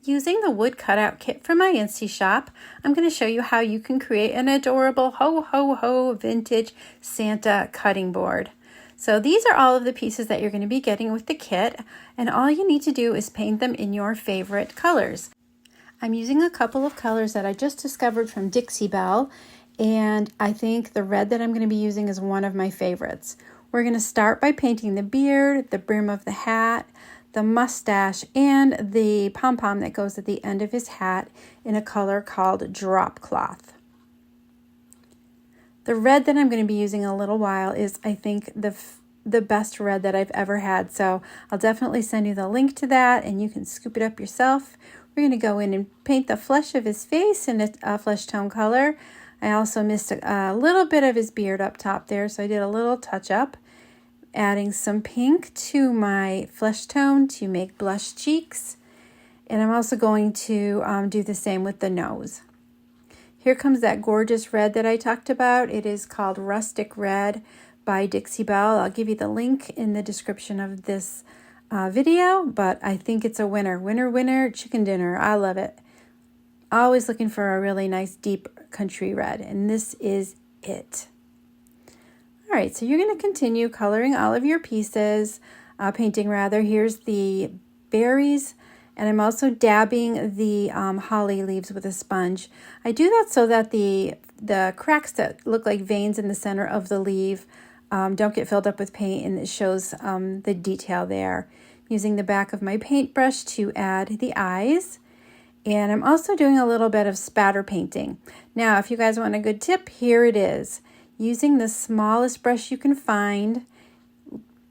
Using the wood cutout kit from my Etsy shop, I'm going to show you how you can create an adorable ho ho ho vintage Santa cutting board. So these are all of the pieces that you're going to be getting with the kit, and all you need to do is paint them in your favorite colors. I'm using a couple of colors that I just discovered from Dixie Belle, and I think the red that I'm going to be using is one of my favorites. We're going to start by painting the beard, the brim of the hat, the mustache, and the pom-pom that goes at the end of his hat in a color called Drop Cloth. The red that I'm going to be using in a little while is, I think, the best red that I've ever had. So I'll definitely send you the link to that and you can scoop it up yourself. We're going to go in and paint the flesh of his face in a flesh tone color. I also missed a little bit of his beard up top there, so I did a little touch up, adding some pink to my flesh tone to make blush cheeks. And I'm also going to do the same with the nose. Here comes that gorgeous red that I talked about. It is called Rustic Red by Dixie Belle. I'll give you the link in the description of this video, but I think it's a winner. Winner, winner, chicken dinner. I love it. Always looking for a really nice deep country red, and this is it. All right, so you're going to continue coloring all of your pieces, painting rather. Here's the berries, and I'm also dabbing the holly leaves with a sponge. I do that so that the cracks that look like veins in the center of the leaf don't get filled up with paint, and it shows the detail there. Using the back of my paintbrush to add the eyes. And I'm also doing a little bit of spatter painting. Now, if you guys want a good tip, here it is. Using the smallest brush you can find,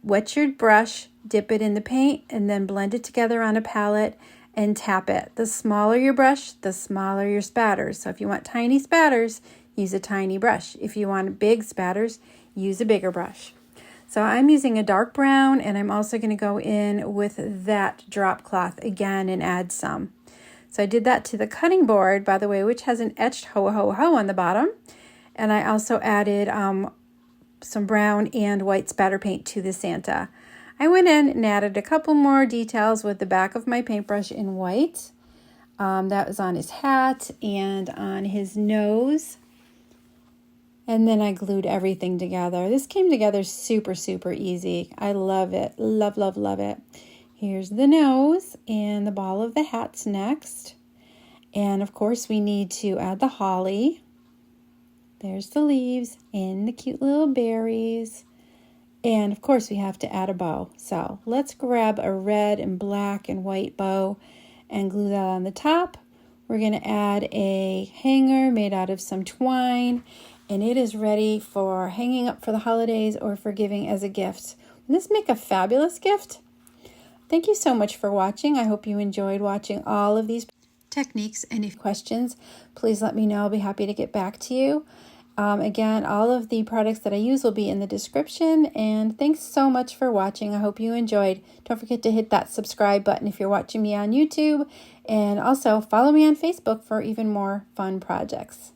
wet your brush, dip it in the paint, and then blend it together on a palette and tap it. The smaller your brush, the smaller your spatters. So if you want tiny spatters, use a tiny brush. If you want big spatters, use a bigger brush. So I'm using a dark brown, and I'm also going to go in with that drop cloth again and add some. So I did that to the cutting board, by the way, which has an etched ho ho ho on the bottom. And I also added some brown and white spatter paint to the Santa. I went in and added a couple more details with the back of my paintbrush in white. That was on his hat and on his nose. And then I glued everything together. This came together super, super easy. I love it. Love, love, love it. Here's the nose, and the ball of the hat's next. And of course we need to add the holly. There's the leaves and the cute little berries. And of course we have to add a bow. So let's grab a red and black and white bow and glue that on the top. We're going to add a hanger made out of some twine, and it is ready for hanging up for the holidays or for giving as a gift. Wouldn't this make a fabulous gift? Thank you so much for watching. I hope you enjoyed watching all of these techniques, and if you have questions, please let me know. I'll be happy to get back to you. Again, all of the products that I use will be in the description, and thanks so much for watching. I hope you enjoyed. Don't forget to hit that subscribe button if you're watching me on YouTube, and also follow me on Facebook for even more fun projects.